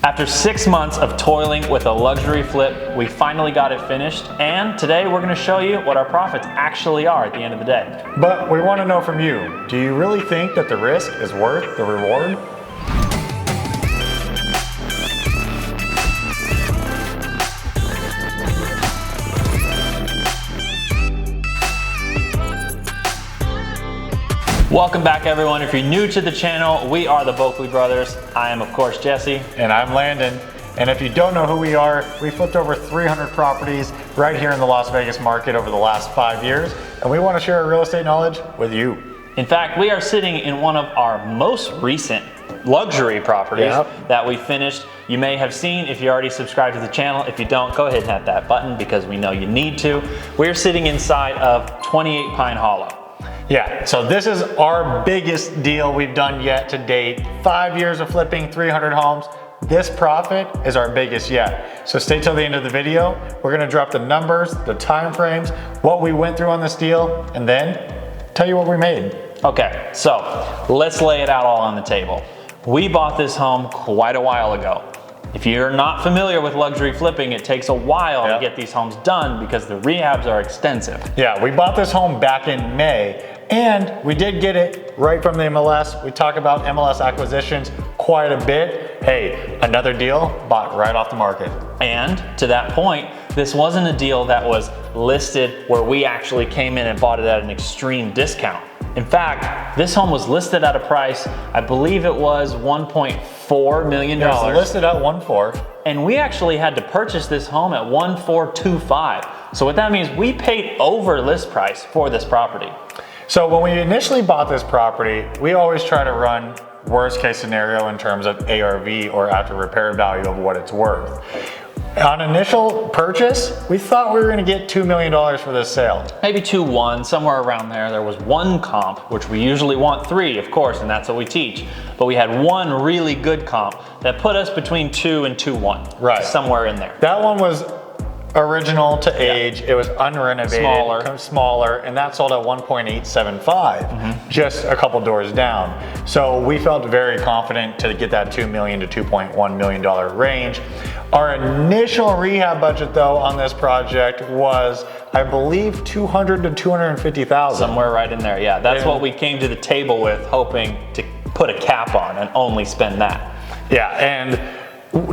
After 6 months of toiling with a luxury flip, we finally got it finished, and today we're going to show you what our profits actually are at the end of the day. But we want to know from you, do you really think that the risk is worth the reward? Welcome back, everyone. If you're new to the channel, we are the Boeckle brothers. I am, of course, Jesse. And I'm Landon. And if you don't know who we are, we flipped over 300 properties right here in the Las Vegas market over the last 5 years. And we want to share our real estate knowledge with you. In fact, we are sitting in one of our most recent luxury properties that we finished. You may have seen if you already subscribed to the channel. If you don't, go ahead and hit that button because we know you need to. We're sitting inside of 28 Pine Hollow. Yeah, so this is our biggest deal we've done yet to date. 5 years of flipping 300 homes. This profit is our biggest yet. So stay till the end of the video. We're gonna drop the numbers, the time frames, what we went through on this deal, and then tell you what we made. Okay, so let's lay it out all on the table. We bought this home quite a while ago. If you're not familiar with luxury flipping, it takes a while to get these homes done because the rehabs are extensive. Yeah, we bought this home back in May, and we did get it right from the MLS. We talk about MLS acquisitions quite a bit. Hey, another deal bought right off the market. And to that point, this wasn't a deal that was listed where we actually came in and bought it at an extreme discount. In fact, this home was listed at a price, I believe it was $1.4 million. It was listed at 1.4. And we actually had to purchase this home at 1.425. So what that means, we paid over list price for this property. So when we initially bought this property, we always try to run worst case scenario in terms of ARV or after repair value of what it's worth. On initial purchase, we thought we were gonna get $2 million for this sale. Maybe 2.1, somewhere around there. There was one comp, which we usually want 3, of course, and that's what we teach. But we had one really good comp that put us between 2 and 2.1. Right. Somewhere in there. That one was original to age. It was unrenovated, smaller, and that sold at 1.875, just a couple doors down. So we felt very confident to get that $2 million to $2.1 million range. Our initial rehab budget though on this project was, I believe, $200,000 to $250,000. Somewhere right in there, yeah. That's what we came to the table with, hoping to put a cap on and only spend that. Yeah, and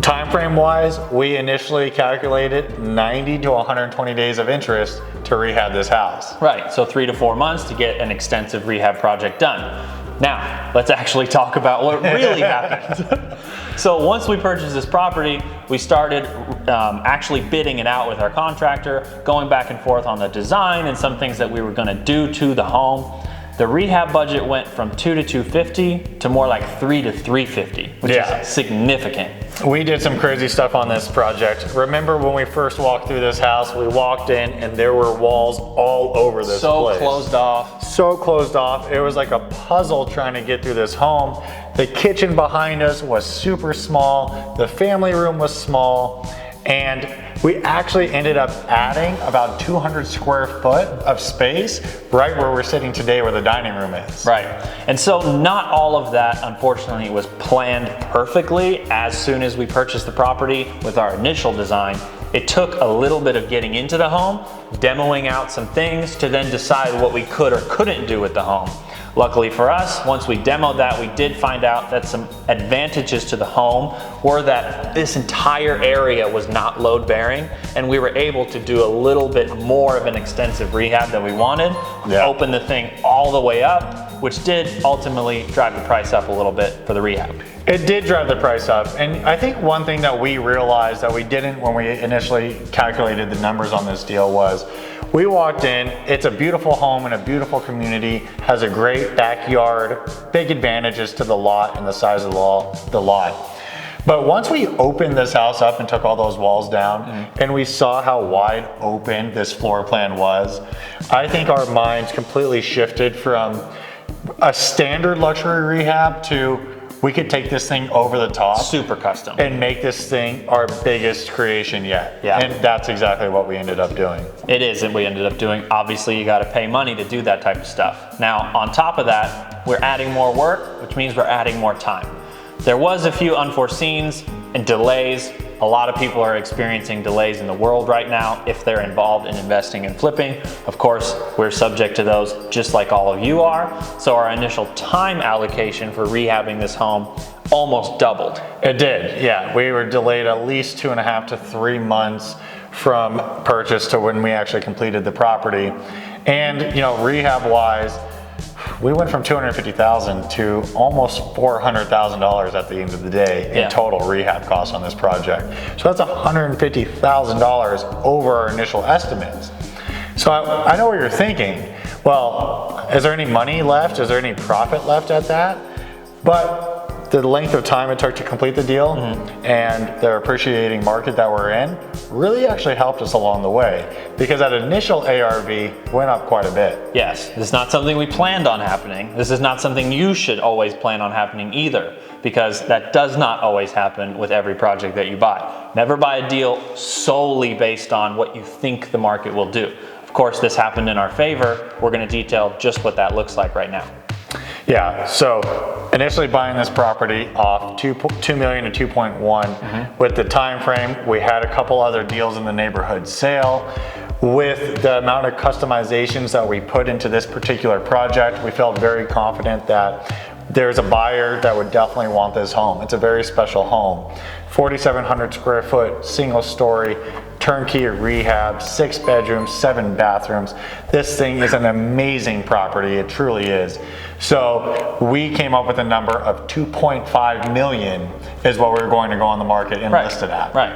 time frame wise, we initially calculated 90 to 120 days of interest to rehab this house. Right, so 3 to 4 months to get an extensive rehab project done. Now, let's actually talk about what really happened. So once we purchased this property, we started actually bidding it out with our contractor, going back and forth on the design and some things that we were gonna do to the home. The rehab budget went from $2 to $250 to more like $3 to $350, which is significant. We did some crazy stuff on this project. Remember when we first walked through this house, we walked in and there were walls all over this place. So closed off. So closed off. It was like a puzzle trying to get through this home. The kitchen behind us was super small. The family room was small. And we actually ended up adding about 200 square foot of space right where we're sitting today where the dining room is. Right. And so not all of that, unfortunately, was planned perfectly as soon as we purchased the property with our initial design. It took a little bit of getting into the home, demoing out some things to then decide what we could or couldn't do with the home. Luckily for us, once we demoed that, we did find out that some advantages to the home were that this entire area was not load bearing, and we were able to do a little bit more of an extensive rehab than we wanted, open the thing all the way up, which did ultimately drive the price up a little bit for the rehab. It did drive the price up, and I think one thing that we realized that we didn't when we initially calculated the numbers on this deal was we walked in, it's a beautiful home in a beautiful community, has a great backyard, big advantages to the lot and the size of the lot. But once we opened this house up and took all those walls down and we saw how wide open this floor plan was, I think our minds completely shifted from a standard luxury rehab to we could take this thing over the top. Super custom. And make this thing our biggest creation yet. Yeah. And that's exactly what we ended up doing. It is what we ended up doing. Obviously, you gotta pay money to do that type of stuff. Now, on top of that, we're adding more work, which means we're adding more time. There was a few unforeseens. And delays, a lot of people are experiencing delays in the world right now if they're involved in investing and flipping. Of course, we're subject to those just like all of you are. So our initial time allocation for rehabbing this home almost doubled. It did, yeah. We were delayed at least 2.5 to 3 months from purchase to when we actually completed the property. And rehab wise, we went from $250,000 to almost $400,000 at the end of the day in total rehab costs on this project. So that's $150,000 over our initial estimates. So I know what you're thinking. Well, is there any money left? Is there any profit left at that? But the length of time it took to complete the deal and the appreciating market that we're in really actually helped us along the way, because that initial ARV went up quite a bit. Yes, this is not something we planned on happening. This is not something you should always plan on happening either, because that does not always happen with every project that you buy. Never buy a deal solely based on what you think the market will do. Of course, this happened in our favor. We're going to detail just what that looks like right now. Yeah, so initially buying this property off $2 million to 2.1. With the time frame, we had a couple other deals in the neighborhood sale. With the amount of customizations that we put into this particular project, we felt very confident that there's a buyer that would definitely want this home. It's a very special home. 4,700 square foot, single story, turnkey rehab, 6 bedrooms, 7 bathrooms. This thing is an amazing property, it truly is. So we came up with a number of 2.5 million is what we're going to go on the market and list it at. Right.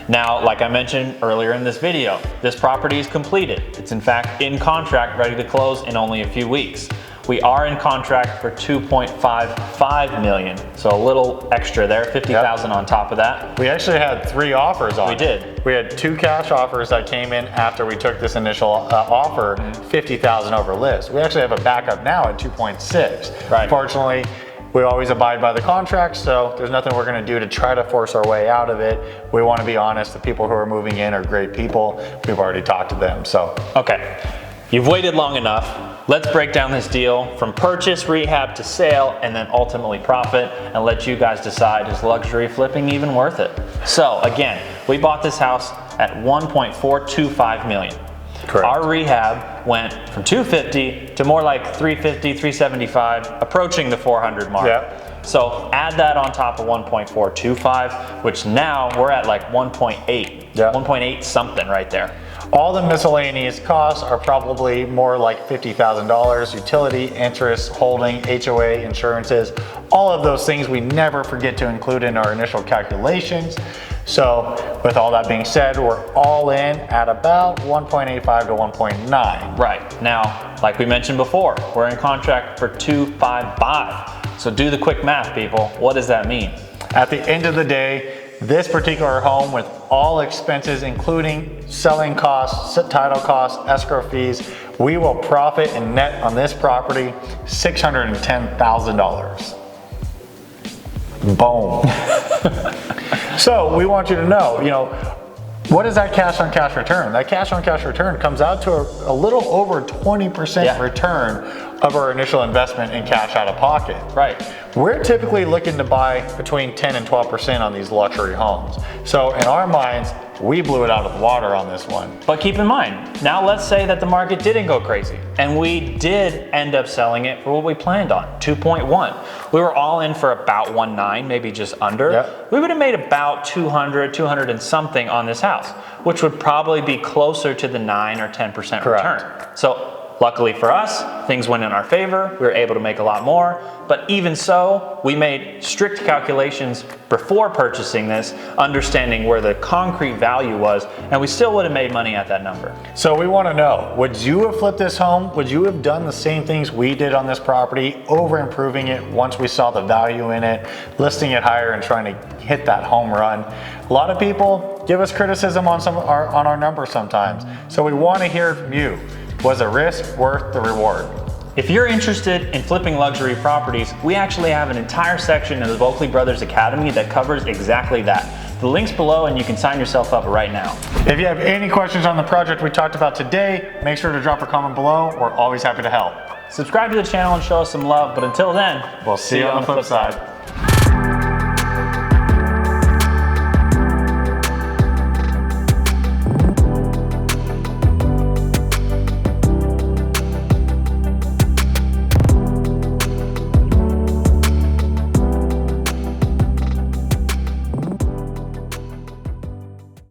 Now, like I mentioned earlier in this video, this property is completed. It's in fact in contract, ready to close in only a few weeks. We are in contract for 2.55 million, so a little extra there, 50,000 on top of that. We actually had 3 offers on it. We did. We had 2 cash offers that came in after we took this initial offer, 50,000 over list. We actually have a backup now at 2.6. Right. Unfortunately, we always abide by the contract, so there's nothing we're gonna do to try to force our way out of it. We wanna be honest, the people who are moving in are great people. We've already talked to them, so. Okay, you've waited long enough. Let's break down this deal from purchase, rehab to sale, and then ultimately profit, and let you guys decide, is luxury flipping even worth it? So again, we bought this house at 1.425 million. Correct. Our rehab went from 250 to more like 350, 375, approaching the 400 mark. Yep. So add that on top of 1.425, which now we're at like 1.8, 1.8 something right there. All the miscellaneous costs are probably more like $50,000, utility, interest, holding, HOA, insurances, all of those things we never forget to include in our initial calculations. So with all that being said, we're all in at about 1.85 to 1.9. Right, now, like we mentioned before, we're in contract for 255. So do the quick math, people. What does that mean? At the end of the day, this particular home, with all expenses, including selling costs, title costs, escrow fees, we will profit and net on this property $610,000. Boom. So we want you to know, what is that cash on cash return? That cash on cash return comes out to a little over 20% return of our initial investment in cash out of pocket. Right. We're typically looking to buy between 10 and 12% on these luxury homes. So in our minds, we blew it out of the water on this one. But keep in mind, now let's say that the market didn't go crazy and we did end up selling it for what we planned on, 2.1. We were all in for about 1.9, maybe just under. Yep. We would have made about 200 and something on this house, which would probably be closer to the 9 or 10% return. So luckily for us, things went in our favor. We were able to make a lot more, but even so, we made strict calculations before purchasing this, understanding where the concrete value was, and we still would have made money at that number. So we want to know, would you have flipped this home? Would you have done the same things we did on this property, over improving it once we saw the value in it, listing it higher and trying to hit that home run? A lot of people give us criticism on our numbers sometimes, so we want to hear from you. Was the risk worth the reward? If you're interested in flipping luxury properties, we actually have an entire section in the Boeckle Brothers Academy that covers exactly that. The link's below and you can sign yourself up right now. If you have any questions on the project we talked about today, make sure to drop a comment below. We're always happy to help. Subscribe to the channel and show us some love, but until then, We'll see you on the flip side.